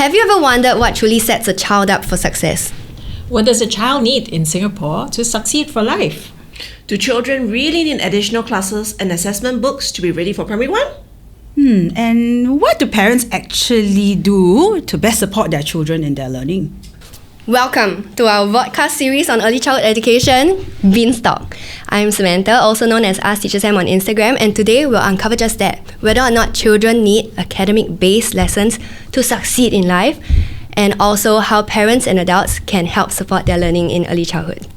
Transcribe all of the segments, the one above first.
Have you ever wondered what truly sets a child up for success? What does a child need in Singapore to succeed for life? Do children really need additional classes and assessment books to be ready for primary 1? And what do parents actually do to best support their children in their learning? Welcome to our vodcast series on early childhood education, beansTALK. I'm Samantha, also known as Ask Teacher Sam on Instagram, and today we'll uncover just that, whether or not children need academic-based lessons to succeed in life, and also how parents and adults can help support their learning in early childhood.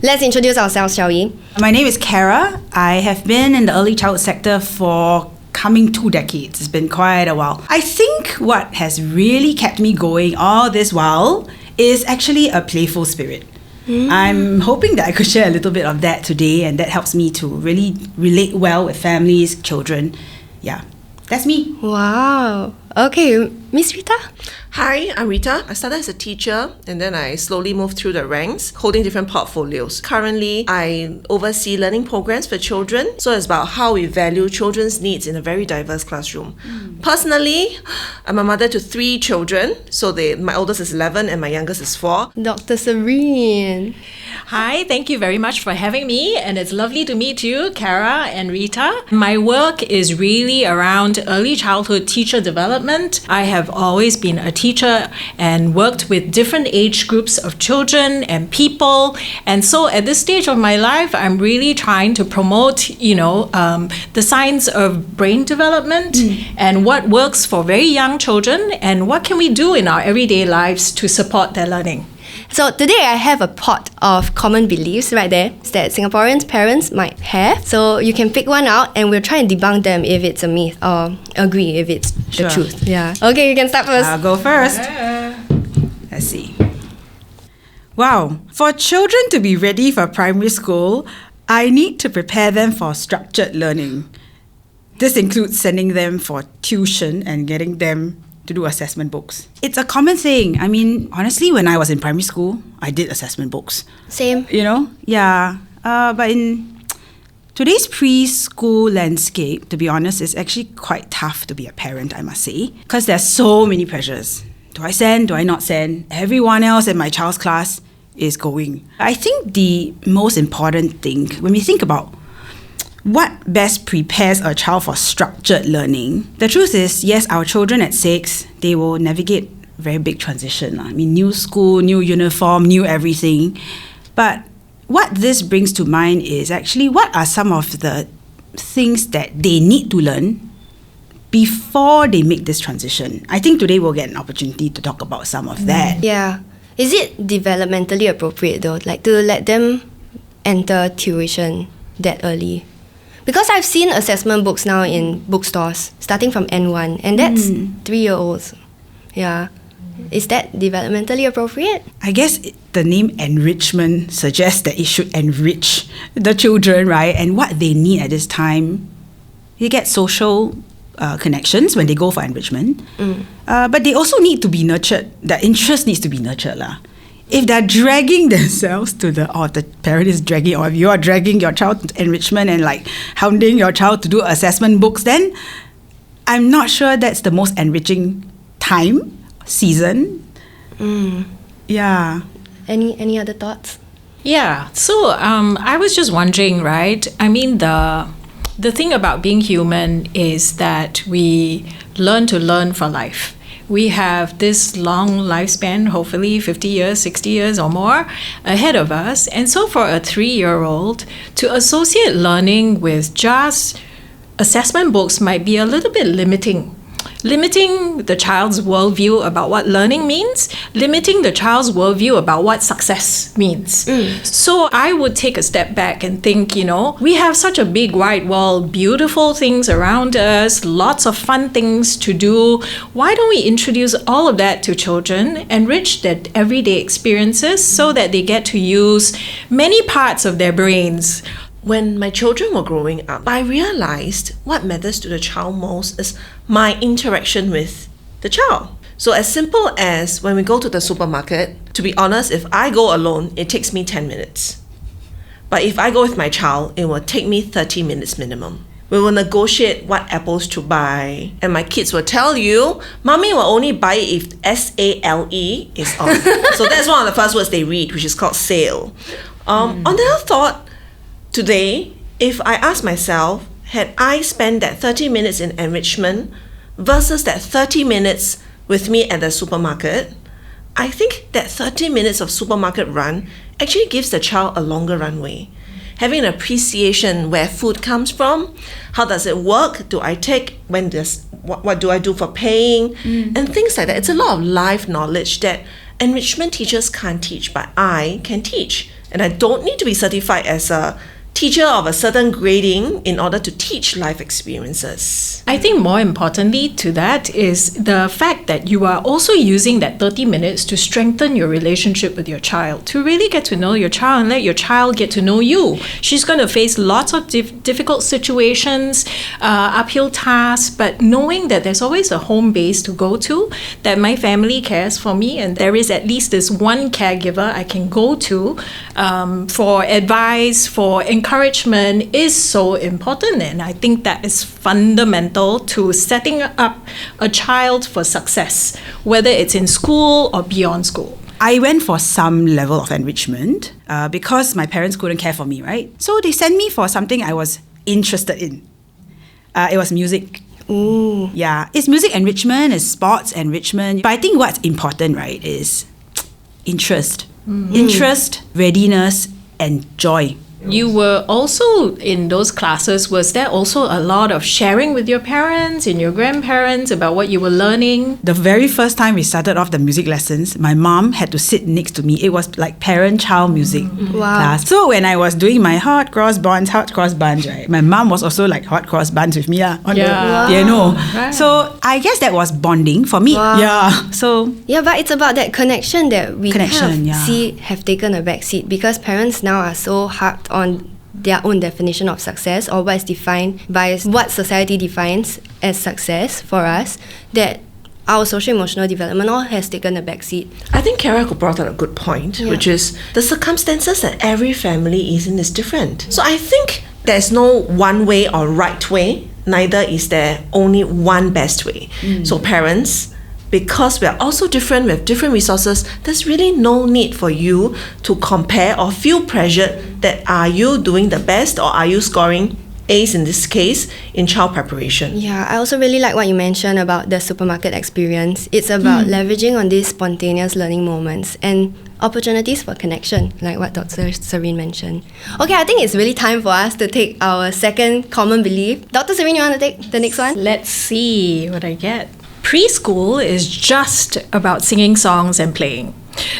Let's introduce ourselves, shall we? My name is Kara. I have been in the early childhood sector for coming 2 decades. It's been quite a while. I think what has really kept me going all this while is actually a playful spirit. I'm hoping that I could share a little bit of that today, and that helps me to really relate well with families, children. Yeah, that's me. Wow. Okay, Miss Rita? Hi, I'm Rita. I started as a teacher and then I slowly moved through the ranks, holding different portfolios. Currently, I oversee learning programs for children. So it's about how we value children's needs in a very diverse classroom. Personally, I'm a mother to 3 children. So my oldest is 11 and my youngest is 4. Dr. Serene. Hi, thank you very much for having me, and it's lovely to meet you, Kara and Rita. My work is really around early childhood teacher development. I have always been a teacher and worked with different age groups of children and people, and so at this stage of my life, I'm really trying to promote, the science of brain development and what works for very young children, and what can we do in our everyday lives to support their learning. So today I have a pot of common beliefs right there that Singaporeans parents might have. So you can pick one out and we'll try and debunk them if it's a myth or agree if it's the truth. Yeah. Okay, you can start first. I'll go first. Let's see. Wow. For children to be ready for primary school, I need to prepare them for structured learning. This includes sending them for tuition and getting them to do assessment books. It's a common thing. I mean, honestly, when I was in primary school, I did assessment books. Same. Yeah. But in today's preschool landscape, to be honest, it's actually quite tough to be a parent, I must say, because there's so many pressures. Do I send? Do I not send? Everyone else in my child's class is going. I think the most important thing, when we think about what best prepares a child for structured learning? The truth is, yes, our children at 6, they will navigate very big transition. I mean, new school, new uniform, new everything. But what this brings to mind is actually what are some of the things that they need to learn before they make this transition. I think today we'll get an opportunity to talk about some of that. Yeah. Is it developmentally appropriate though, like to let them enter tuition that early? Because I've seen assessment books now in bookstores, starting from N1, and that's 3-year-olds. Yeah. Is that developmentally appropriate? I guess the name enrichment suggests that it should enrich the children, right? And what they need at this time, they get social connections when they go for enrichment. But they also need to be nurtured. Their interest needs to be nurtured. If they're dragging themselves or the parent is dragging, or if you are dragging your child to enrichment and like hounding your child to do assessment books, then I'm not sure that's the most enriching season. Yeah. Any other thoughts? Yeah, so I was just wondering, right? I mean, the thing about being human is that we learn to learn for life. We have this long lifespan, hopefully 50 years, 60 years or more ahead of us. And so for a 3-year-old to associate learning with just assessment books might be a little bit limiting the child's worldview about what learning means, limiting the child's worldview about what success means. So I would take a step back and think, we have such a big wide world, beautiful things around us, lots of fun things to do. Why don't we introduce all of that to children, enrich their everyday experiences so that they get to use many parts of their brains? When my children were growing up, I realized what matters to the child most is my interaction with the child. So as simple as when we go to the supermarket, to be honest, if I go alone, it takes me 10 minutes. But if I go with my child, it will take me 30 minutes minimum. We will negotiate what apples to buy. And my kids will tell you, Mommy will only buy it if SALE is on. So that's one of the first words they read, which is called sale. On the other thought, today, if I ask myself, had I spent that 30 minutes in enrichment versus that 30 minutes with me at the supermarket, I think that 30 minutes of supermarket run actually gives the child a longer runway. Having an appreciation where food comes from, how does it work, do I take, what do I do for paying, and things like that. It's a lot of life knowledge that enrichment teachers can't teach, but I can teach. And I don't need to be certified as a teacher of a certain grading in order to teach life experiences. I think more importantly to that is the fact that you are also using that 30 minutes to strengthen your relationship with your child, to really get to know your child and let your child get to know you. She's going to face lots of difficult situations, uphill tasks, but knowing that there's always a home base to go to, that my family cares for me, and there is at least this one caregiver I can go to for advice, for encouragement, is so important. And I think that is fundamental to setting up a child for success, whether it's in school or beyond school. I went for some level of enrichment because my parents couldn't care for me, right? So they sent me for something I was interested in. It was music. Ooh. Yeah, it's music enrichment, it's sports enrichment. But I think what's important, right, is interest. Interest, readiness, and joy. You were also in those classes, was there also a lot of sharing with your parents and your grandparents about what you were learning? The very first time we started off the music lessons, my mom had to sit next to me. It was like parent-child music class. So when I was doing my hot cross buns, right, my mom was also like hot cross buns with me on the piano. Right. So I guess that was bonding for me. Wow. Yeah. So Yeah, but it's about that connection that we have taken a back seat, because parents now are so harped on their own definition of success, or what is defined by what society defines as success for us, that our social-emotional development all has taken a back seat. I think Kara brought out a good point, which is the circumstances that every family is in is different. So I think there's no one way or right way, neither is there only one best way. So parents, because we are also different, we have different resources, there's really no need for you to compare or feel pressured that are you doing the best or are you scoring A's in this case in child preparation. Yeah, I also really like what you mentioned about the supermarket experience. It's about leveraging on these spontaneous learning moments and opportunities for connection, like what Dr. Serene mentioned. Okay, I think it's really time for us to take our second common belief. Dr. Serene, you want to take the next one? Let's see what I get. Preschool is just about singing songs and playing.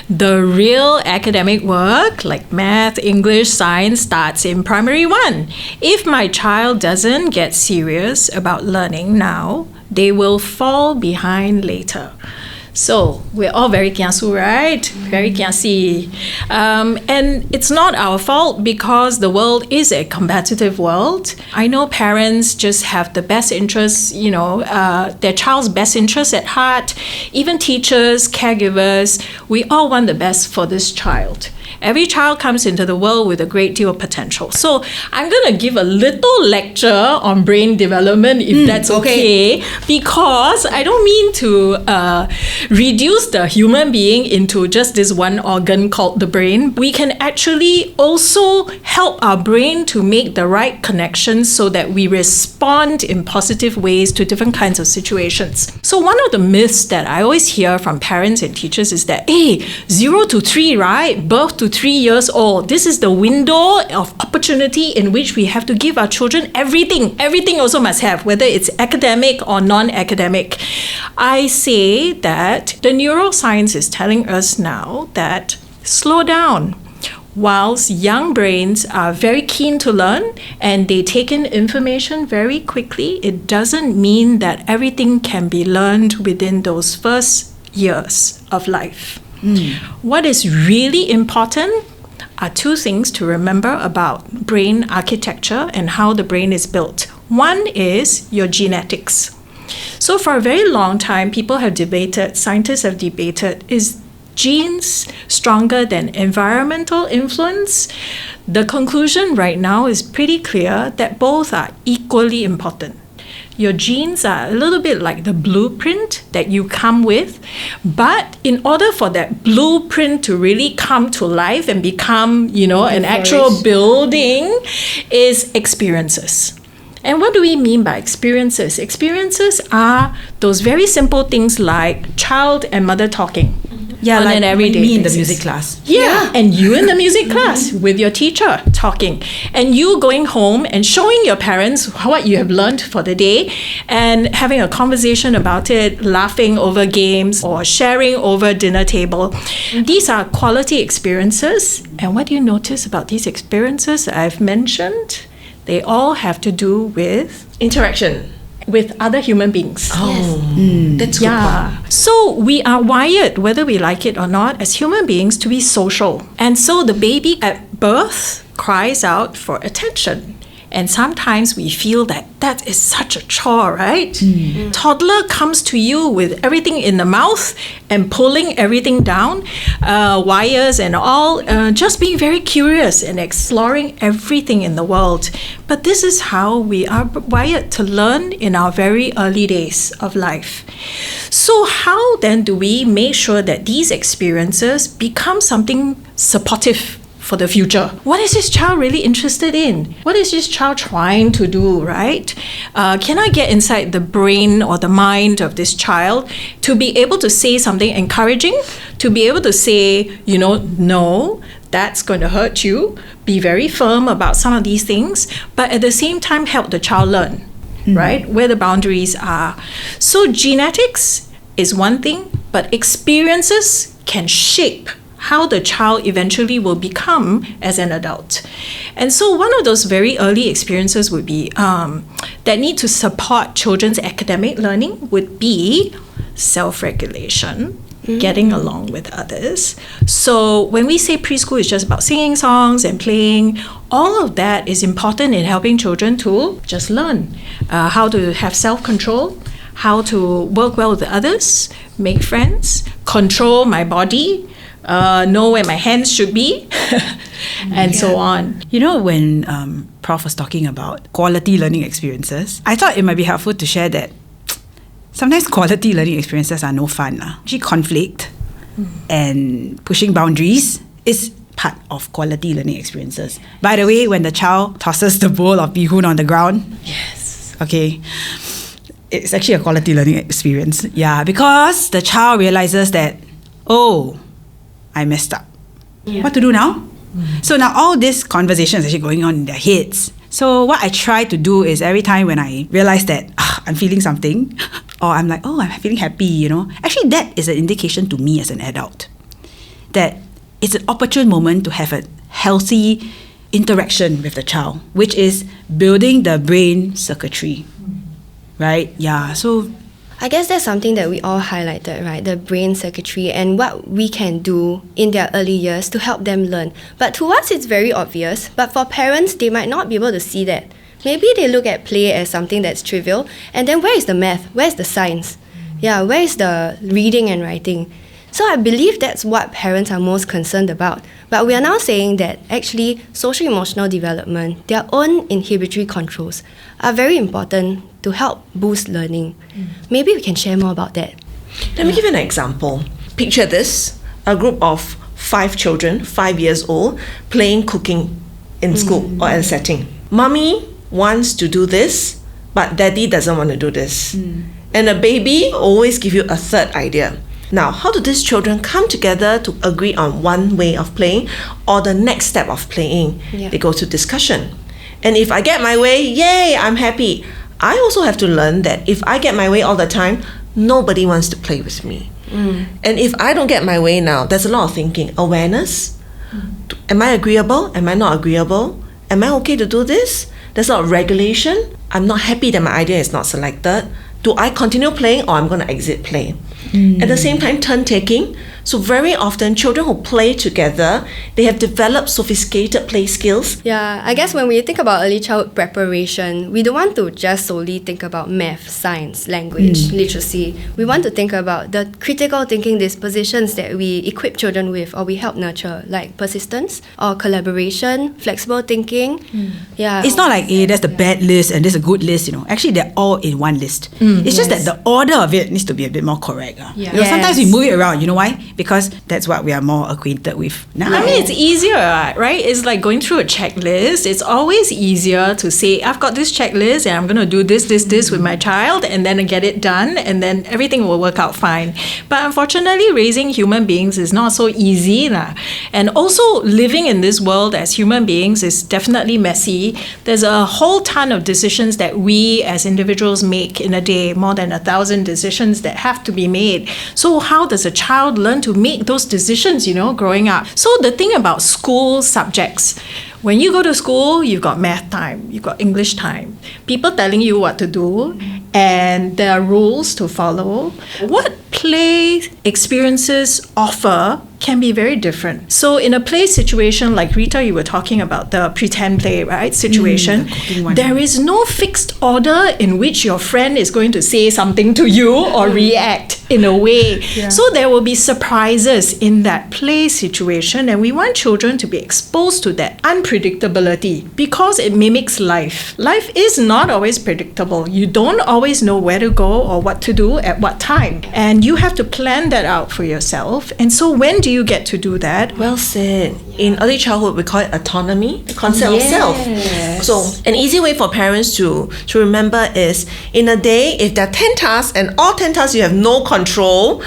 The real academic work, like math, English, science, starts in primary 1. If my child doesn't get serious about learning now, they will fall behind later. So we're all very kiasu, right? Very kiasi. And it's not our fault because the world is a competitive world. I know parents just have the best interests, their child's best interests at heart. Even teachers, caregivers, we all want the best for this child. Every child comes into the world with a great deal of potential. So I'm going to give a little lecture on brain development, if that's okay, because I don't mean to reduce the human being into just this one organ called the brain. We can actually also help our brain to make the right connections so that we respond in positive ways to different kinds of situations. So one of the myths that I always hear from parents and teachers is that, 0 to 3, right? Birth to 3 years old. This is the window of opportunity in which we have to give our children everything. Everything also must have, whether it's academic or non-academic. I say that the neuroscience is telling us now that slow down. Whilst young brains are very keen to learn and they take in information very quickly, it doesn't mean that everything can be learned within those first years of life. What is really important are 2 things to remember about brain architecture and how the brain is built. One is your genetics. So for a very long time, people have debated, scientists have debated, is genes stronger than environmental influence? The conclusion right now is pretty clear that both are equally important. Your genes are a little bit like the blueprint that you come with, but in order for that blueprint to really come to life and become, an actual building, is experiences. And what do we mean by experiences? Experiences are those very simple things like child and mother talking. Yeah, on like an everyday me in the basis. music class. Yeah, and you in the music class with your teacher talking, and you going home and showing your parents what you have learned for the day and having a conversation about it, laughing over games or sharing over dinner table. These are quality experiences. And what do you notice about these experiences I've mentioned? They all have to do with Interaction. with other human beings. That's good part. So we are wired, whether we like it or not, as human beings to be social. And so the baby at birth cries out for attention. And sometimes we feel that is such a chore, right? Toddler comes to you with everything in the mouth and pulling everything down, wires and all, just being very curious and exploring everything in the world. But this is how we are wired to learn in our very early days of life. So how then do we make sure that these experiences become something supportive for the future? What is this child really interested in? What is this child trying to do, right? Can I get inside the brain or the mind of this child to be able to say something encouraging, to be able to say, no, that's going to hurt you, be very firm about some of these things, but at the same time help the child learn, right? Where the boundaries are. So genetics is one thing, but experiences can shape how the child eventually will become as an adult. And so one of those very early experiences would be that need to support children's academic learning would be self-regulation, getting along with others. So when we say preschool is just about singing songs and playing, all of that is important in helping children to just learn how to have self-control, how to work well with others, make friends, control my body, know where my hands should be, and so on. When Prof was talking about quality learning experiences, I thought it might be helpful to share that sometimes quality learning experiences are no fun. Actually, conflict and pushing boundaries is part of quality learning experiences. By the way, when the child tosses the bowl of bee hoon on the ground, okay, it's actually a quality learning experience. Yeah, because the child realizes that, I messed up. What to do now? So now all this conversation is actually going on in their heads. So what I try to do is every time when I realize that I'm feeling something, or I'm like, I'm feeling happy, actually that is an indication to me as an adult that it's an opportune moment to have a healthy interaction with the child, which is building the brain circuitry, right? Yeah, so I guess that's something that we all highlighted, right? The brain circuitry and what we can do in their early years to help them learn. But to us, it's very obvious. But for parents, they might not be able to see that. Maybe they look at play as something that's trivial. And then where is the math? Where is the science? Yeah, where is the reading and writing? So I believe that's what parents are most concerned about. But we are now saying that actually social-emotional development, their own inhibitory controls, are very important to help boost learning. Maybe we can share more about that. Let me give you an example. Picture this, a group of 5 children, 5 years old, playing cooking in school or at a setting. Mommy wants to do this, but daddy doesn't want to do this. And a baby always give you a third idea. Now, how do these children come together to agree on one way of playing or the next step of playing? They go to discussion. And if I get my way, yay, I'm happy. I also have to learn that if I get my way all the time, nobody wants to play with me. And if I don't get my way now, there's a lot of thinking. Awareness. Am I agreeable? Am I not agreeable? Am I okay to do this? There's a lot of regulation. I'm not happy that my idea is not selected. Do I continue playing or I'm going to exit play? At the same time, turn taking. So very often, children who play together, they have developed sophisticated play skills. Yeah, I guess when we think about early childhood preparation, we don't want to just solely think about math, science, language, literacy. We want to think about the critical thinking dispositions that we equip children with or we help nurture, like persistence or collaboration, flexible thinking. Yeah. It's not like, there's the bad list and there's a good list, Actually, they're all in one list. It's just that the order of it needs to be a bit more correct. Sometimes we move it around. You know why? Because that's what we are more acquainted with now. I mean, it's easier, right? It's like going through a checklist. It's always easier to say, I've got this checklist and I'm going to do this with my child and then get it done and then everything will work out fine. But unfortunately, raising human beings is not so easy. And also living in this world as human beings is definitely messy. There's a whole ton of decisions that we as individuals make in a day, more than 1,000 decisions that have to be made. So how does a child learn to make those decisions, growing up? So the thing about school subjects, when you go to school, you've got math time, you've got English time, people telling you what to do, and there are rules to follow. What play experiences offer can be very different. So in a play situation, like Rita, you were talking about the pretend play, right, situation, there is no fixed order in which your friend is going to say something to you or react in a way. So there will be surprises in that play situation, and we want children to be exposed to that unpredictability because it mimics life. Life is not always predictable. You don't always know where to go or what to do at what time, and you have to plan that out for yourself. And so when do you get to do that? Well said. In early childhood, we call it autonomy, the concept of self. So an easy way for parents to remember is, in a day, if there are 10 tasks and all 10 tasks you have no control,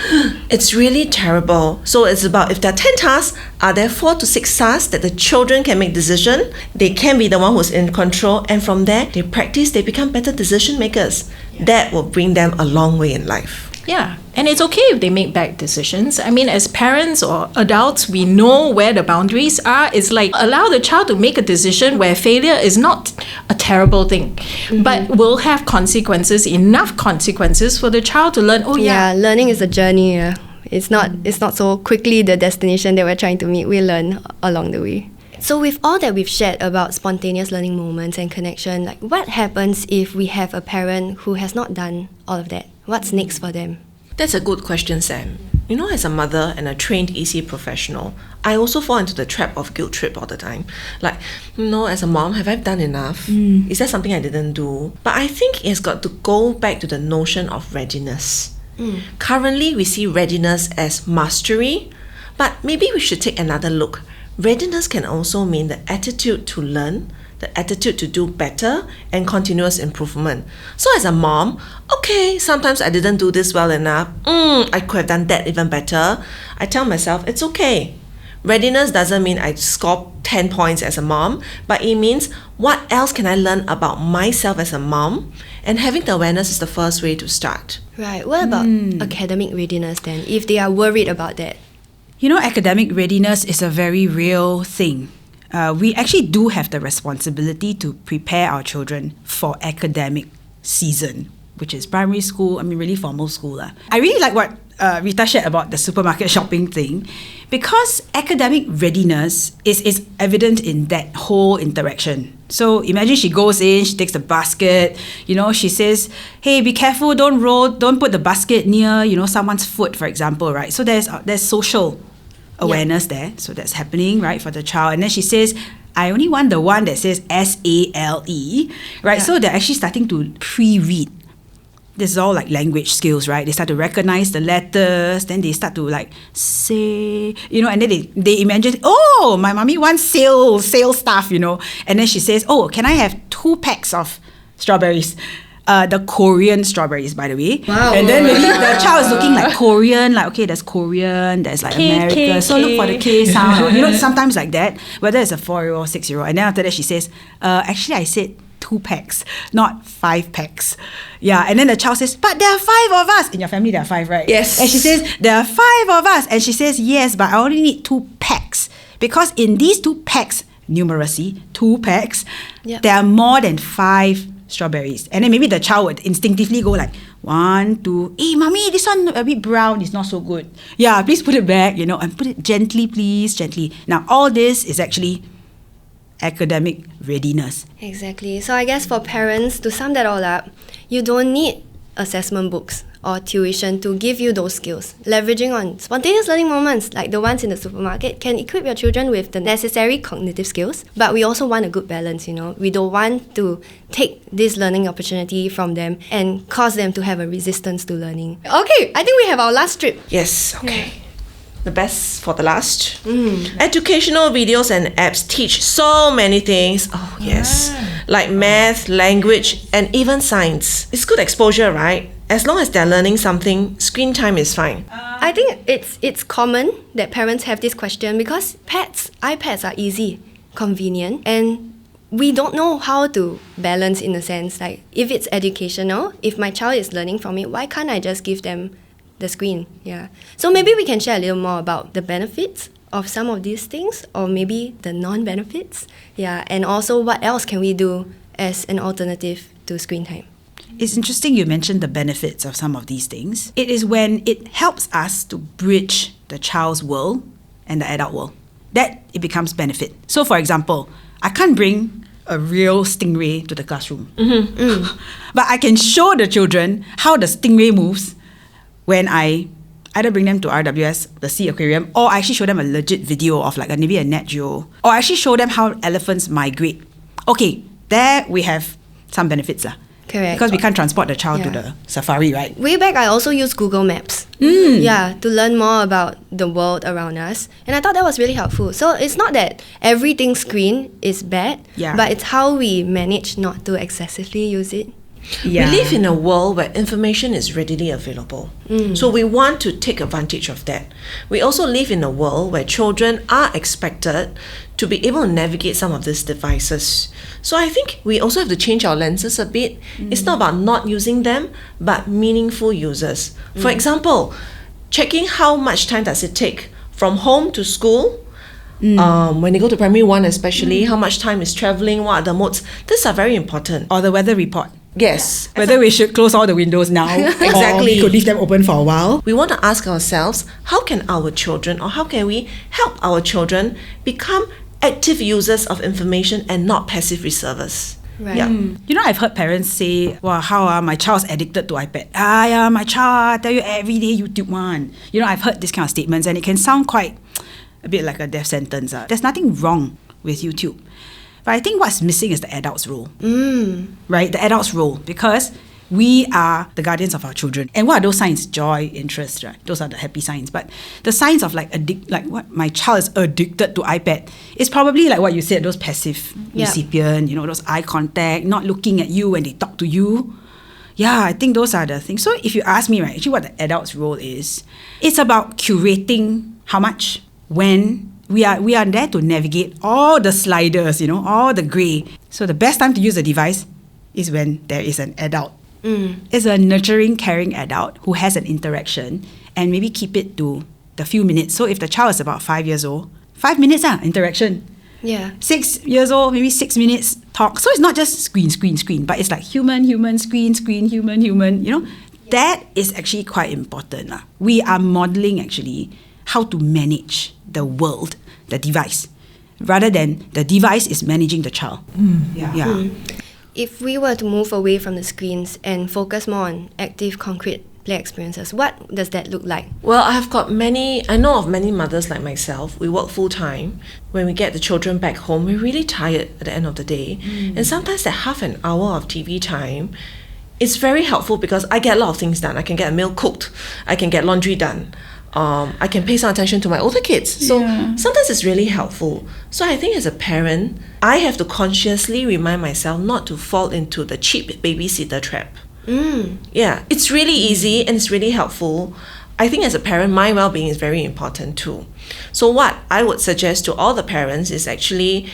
it's really terrible. So it's about, if there are 10 tasks, are there 4 to 6 tasks that the children can make decision? They can be the one who's in control, and from there, they practice, they become better decision makers. That will bring them a long way in life. Yeah, and it's okay if they make bad decisions. I mean, as parents or adults, we know where the boundaries are. It's like allow the child to make a decision where failure is not a terrible thing, but will have consequences, enough consequences for the child to learn, learning is a journey. Yeah. It's not so quickly the destination that we're trying to meet. We learn along the way. So with all that we've shared about spontaneous learning moments and connection, like what happens if we have a parent who has not done all of that? What's next for them? That's a good question, Sam. As a mother and a trained EC professional, I also fall into the trap of guilt trip all the time. Like, as a mom, have I done enough? Is there something I didn't do? But I think it has got to go back to the notion of readiness. Currently, we see readiness as mastery, but maybe we should take another look. Readiness can also mean the attitude to learn, the attitude to do better, and continuous improvement. So as a mom, sometimes I didn't do this well enough. I could have done that even better. I tell myself, it's okay. Readiness doesn't mean I score 10 points as a mom, but it means what else can I learn about myself as a mom? And having the awareness is the first way to start. Right. What about academic readiness then, if they are worried about that? Academic readiness is a very real thing. We actually do have the responsibility to prepare our children for academic season, which is primary school, really formal school. I really like what Rita shared about the supermarket shopping thing, because academic readiness is evident in that whole interaction. So imagine she goes in, she takes the basket, she says, hey, be careful, don't put the basket near, someone's foot, for example, right? So there's social awareness there. So that's happening, right, for the child. And then she says, I only want the one that says SALE, right? Yeah. So they're actually starting to pre-read. This is all like language skills, right? They start to recognize the letters, then they start to say, and then they imagine, my mommy wants sale stuff, And then she says, can I have 2 packs of strawberries? The Korean strawberries, by the way. Wow. And then maybe the child is looking like Korean, there's Korean, there's America. So look for the K sound. Sometimes like that, whether it's a 4-year-old, 6-year-old. And then after that, she says, actually, I said 2 packs, not 5 packs. Yeah, and then the child says, but there are 5 of us. In your family, there are 5, right? Yes. And she says, there are 5 of us. And she says, yes, but I only need 2 packs. Because in these 2 packs, numeracy, 2 packs, there are more than 5 strawberries. And then maybe the child would instinctively go like, 1, 2, hey, mommy, this one a bit brown, it's not so good. Yeah, please put it back, and put it gently, please, gently. Now, all this is actually academic readiness. Exactly. So I guess for parents, to sum that all up, you don't need assessment books or tuition to give you those skills. Leveraging on spontaneous learning moments like the ones in the supermarket can equip your children with the necessary cognitive skills, but we also want a good balance, We don't want to take this learning opportunity from them and cause them to have a resistance to learning. Okay, I think we have our last strip. Yes, okay. The best for the last. Educational videos and apps teach so many things. Oh, yes. Like math, language, and even science. It's good exposure, right? As long as they're learning something, screen time is fine. I think it's common that parents have this question because iPads are easy, convenient, and we don't know how to balance in a sense. Like, if it's educational, if my child is learning from it, why can't I just give them the screen? Yeah. So maybe we can share a little more about the benefits of some of these things, or maybe the non-benefits. Yeah. And also, what else can we do as an alternative to screen time? It's interesting you mentioned the benefits of some of these things. It is when it helps us to bridge the child's world and the adult world that it becomes benefit. So, for example, I can't bring a real stingray to the classroom. But I can show the children how the stingray moves when I either bring them to RWS, the Sea Aquarium, or I actually show them a legit video of like maybe a Nat Geo, or I actually show them how elephants migrate. Okay, there we have some benefits. Correct. Because we can't transport the child to the safari, right? Way back, I also used Google Maps. Yeah, to learn more about the world around us. And I thought that was really helpful. So it's not that everything screen is bad, but it's how we manage not to excessively use it. Yeah. We live in a world where information is readily available. So we want to take advantage of that. We also live in a world where children are expected to be able to navigate some of these devices. So I think we also have to change our lenses a bit. It's not about not using them, but meaningful uses. For example, checking how much time does it take from home to school. When they go to primary 1 especially, how much time is travelling, what are the modes. These are very important. Or the weather report. Yes. Whether we should close all the windows now or we could leave them open for a while. We want to ask ourselves, how can our children, or how can we help our children become active users of information and not passive receivers? Right. Yeah. I've heard parents say, wow, how my child's addicted to iPad. Yeah, my child, I tell you, every day YouTube one. I've heard this kind of statements and it can sound quite a bit like a death sentence. There's nothing wrong with YouTube. But I think what's missing is the adult's role. Right? The adult's role. Because we are the guardians of our children. And what are those signs? Joy, interest, right? Those are the happy signs. But the signs of like what my child is addicted to iPad is probably like what you said, those passive recipient, those eye contact, not looking at you when they talk to you. Yeah, I think those are the things. So if you ask me, right, actually what the adult's role is, it's about curating how much, when. We are there to navigate all the sliders, all the grey. So the best time to use the device is when there is an adult. It's a nurturing, caring adult who has an interaction and maybe keep it to the few minutes. So if the child is about 5 years old, 5 minutes interaction. Yeah. 6 years old, maybe 6 minutes talk. So it's not just screen, but it's like human, screen, human. That is actually quite important. We are modelling actually how to manage the world, the device, rather than the device is managing the child. If we were to move away from the screens and focus more on active, concrete play experiences, what does that look like? Well, I know of many mothers like myself. We work full time. When we get the children back home, we're really tired at the end of the day. And sometimes that half an hour of TV time, it's very helpful because I get a lot of things done. I can get a meal cooked. I can get laundry done. I can pay some attention to my older kids. So sometimes it's really helpful. So I think as a parent, I have to consciously remind myself not to fall into the cheap babysitter trap. Yeah, it's really easy and it's really helpful. I think as a parent, my well-being is very important too. So what I would suggest to all the parents is actually,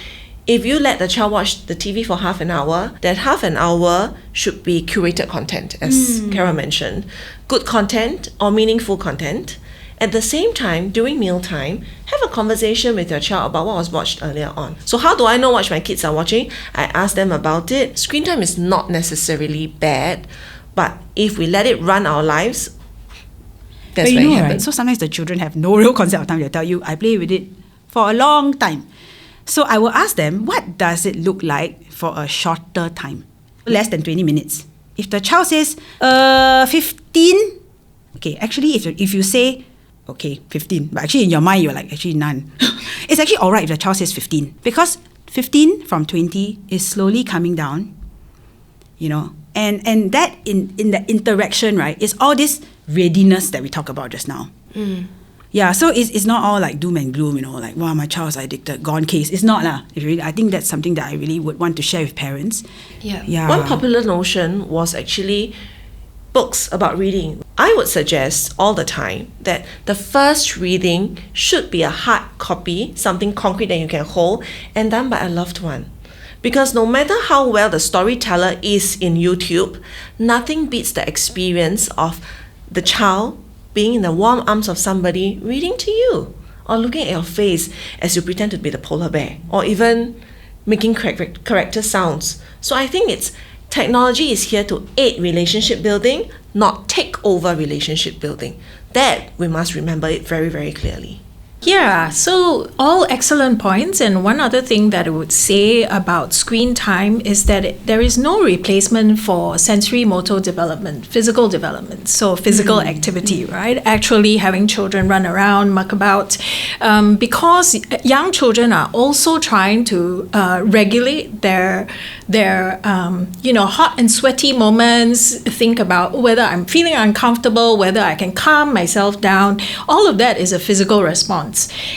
if you let the child watch the TV for half an hour, that half an hour should be curated content, as Kara mentioned. Good content or meaningful content. At the same time, during mealtime, have a conversation with your child about what was watched earlier on. So how do I know what my kids are watching? I ask them about it. Screen time is not necessarily bad, but if we let it run our lives, that's but where you it know, right? happens. So sometimes the children have no real concept of time. They'll tell you, I play with it for a long time. So I will ask them, what does it look like for a shorter time? Less than 20 minutes. If the child says, 15, okay, actually if you say, okay, 15, but actually in your mind you're like, actually none. It's actually alright if the child says 15, because 15 from 20 is slowly coming down, you know, and that in the interaction, right, is all this readiness that we talk about just now. Yeah, so it's not all like doom and gloom, you know, like, wow, my child's addicted, gone case. It's not lah. I think that's something that I really would want to share with parents. Yeah. One popular notion was actually books about reading. I would suggest all the time that the first reading should be a hard copy, something concrete that you can hold, and done by a loved one. Because no matter how well the storyteller is in YouTube, nothing beats the experience of the child being in the warm arms of somebody reading to you, or looking at your face as you pretend to be the polar bear, or even making character sounds. So I think technology is here to aid relationship building, not take over relationship building. That we must remember it very, very clearly. Yeah, so all excellent points. And one other thing that I would say about screen time is that there is no replacement for sensory motor development, physical development. So physical activity, right? Actually having children run around, muck about, because young children are also trying to regulate their hot and sweaty moments, think about whether I'm feeling uncomfortable, whether I can calm myself down. All of that is a physical response.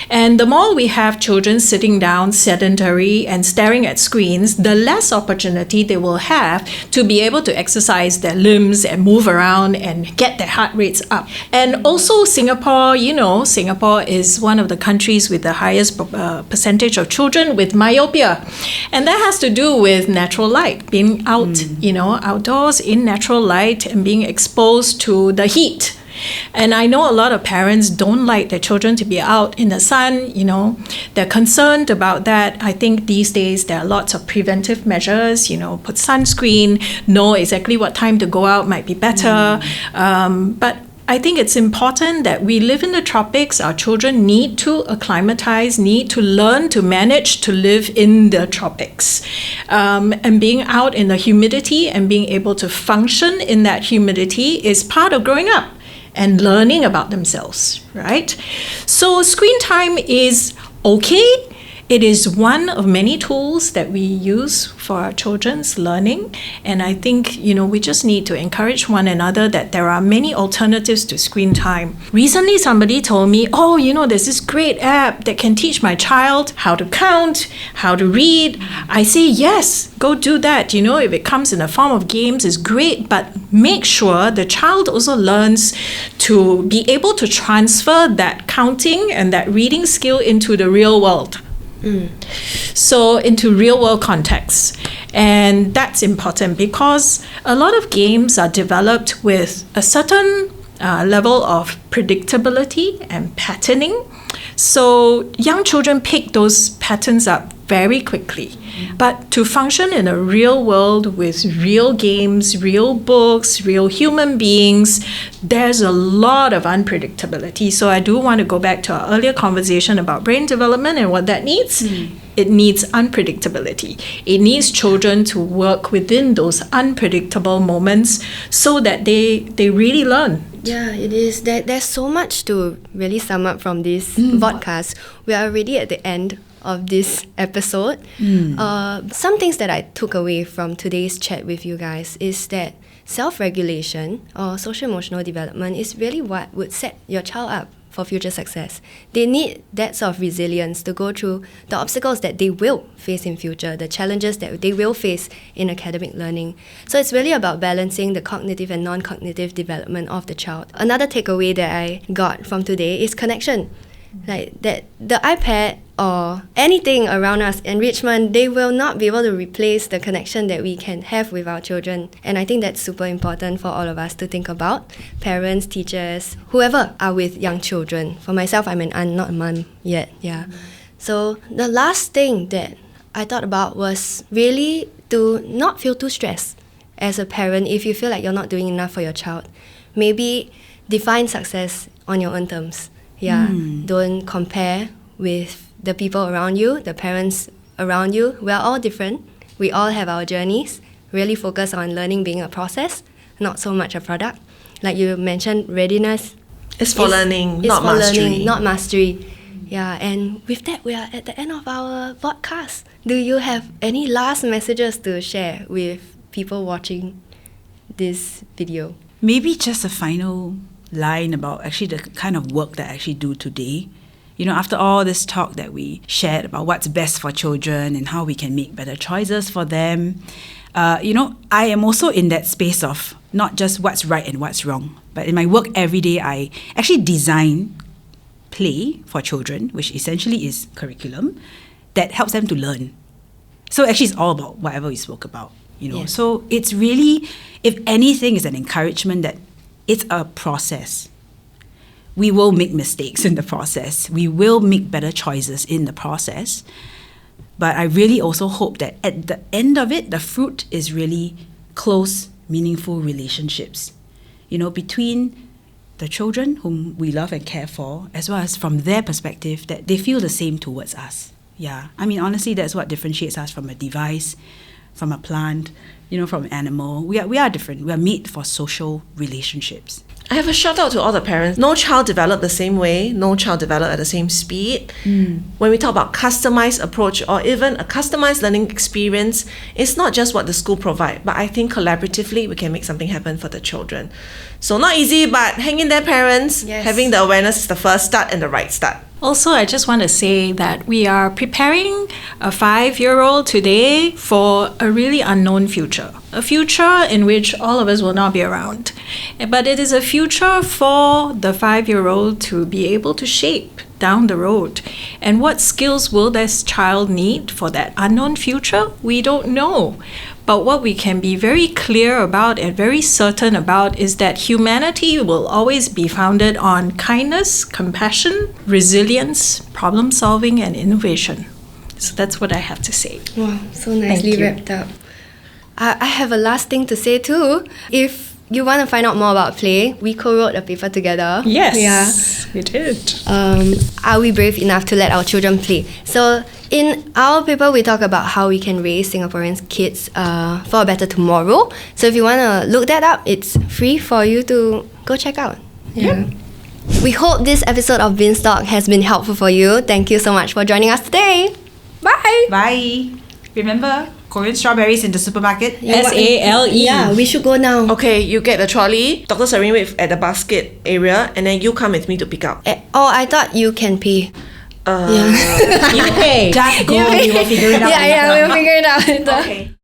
And the more we have children sitting down sedentary and staring at screens, the less opportunity they will have to be able to exercise their limbs and move around and get their heart rates up. And also Singapore is one of the countries with the highest percentage of children with myopia. And that has to do with natural light, being out, outdoors in natural light and being exposed to the heat. And I know a lot of parents don't like their children to be out in the sun, they're concerned about that. I think these days there are lots of preventive measures, put sunscreen, know exactly what time to go out might be better. But I think it's important that we live in the tropics. Our children need to acclimatize, need to learn to manage to live in the tropics. And being out in the humidity and being able to function in that humidity is part of growing up and learning about themselves, right? So screen time is okay. It is one of many tools that we use for our children's learning. And I think, we just need to encourage one another that there are many alternatives to screen time. Recently, somebody told me, there's this great app that can teach my child how to count, how to read. I say, yes, go do that. If it comes in the form of games, it's great, but make sure the child also learns to be able to transfer that counting and that reading skill into the real world. So into real world contexts. And that's important because a lot of games are developed with a certain level of predictability and patterning. So young children pick those patterns up very quickly. But to function in a real world with real games, real books, real human beings, there's a lot of unpredictability. So I do want to go back to our earlier conversation about brain development and what that needs. It needs unpredictability. It needs children to work within those unpredictable moments so that they really learn. Yeah, it is. There's so much to really sum up from this podcast. We are already at the end of this episode. Some things that I took away from today's chat with you guys is that self-regulation or social-emotional development is really what would set your child up for future success. They need that sort of resilience to go through the obstacles that they will face in future, the challenges that they will face in academic learning. So it's really about balancing the cognitive and non-cognitive development of the child. Another takeaway that I got from today is connection. Like that, the iPad or anything around us, enrichment, they will not be able to replace the connection that we can have with our children. And I think that's super important for all of us to think about. Parents, teachers, whoever are with young children. For myself, I'm an aunt, not a mom yet. Yeah. So the last thing that I thought about was really to not feel too stressed as a parent if you feel like you're not doing enough for your child. Maybe define success on your own terms. Yeah, don't compare with the people around you, the parents around you. We're all different. We all have our journeys. Really focus on learning being a process, not so much a product. Like you mentioned, readiness. It's for learning, It's not for mastery. learning, not mastery. Yeah, and with that, we are at the end of our podcast. Do you have any last messages to share with people watching this video? Maybe just a final line about actually the kind of work that I actually do today. You know, after all this talk that we shared about what's best for children and how we can make better choices for them, you know, I am also in that space of not just what's right and what's wrong, but in my work every day, I actually design play for children, which essentially is curriculum that helps them to learn. So actually it's all about whatever we spoke about, you know. Yeah. So it's really, if anything, is an encouragement that it's a process. We will make mistakes in the process. We will make better choices in the process. But I really also hope that at the end of it, the fruit is really close, meaningful relationships, you know, between the children whom we love and care for, as well as from their perspective, that they feel the same towards us. Yeah. I mean, honestly, that's what differentiates us from a device, from a plant, you know, from an animal. We are different. We are made for social relationships. I have a shout out to all the parents. No child developed the same way. No child developed at the same speed. When we talk about customized approach or even a customized learning experience, it's not just what the school provide, but I think collaboratively we can make something happen for the children. So not easy, but hang in there, parents. Yes. Having the awareness is the first start and the right start. Also, I just want to say that we are preparing a 5-year-old today for a really unknown future. A future in which all of us will not be around. But it is a future for the 5-year-old to be able to shape down the road. And what skills will this child need for that unknown future? We don't know. But what we can be very clear about and very certain about is that humanity will always be founded on kindness, compassion, resilience, problem solving, and innovation. So that's what I have to say. Wow, so nicely Thank you. wrapped up. I have a last thing to say too. If you want to find out more about play, we co-wrote a paper together. Yes, we did. Are we brave enough to let our children play? So in our paper, we talk about how we can raise Singaporeans' kids for a better tomorrow. So if you want to look that up, it's free for you to go check out. Yeah. We hope this episode of beansTALK has been helpful for you. Thank you so much for joining us today. Bye. Bye. Remember, Korean strawberries in the supermarket? SALE. Yeah, we should go now. Okay, you get the trolley, Dr. Serene wait at the basket area, and then you come with me to pick up. Oh, I thought you can pee. You pay. Just go, we will figure it out. Yeah, we'll figure it out later. Okay.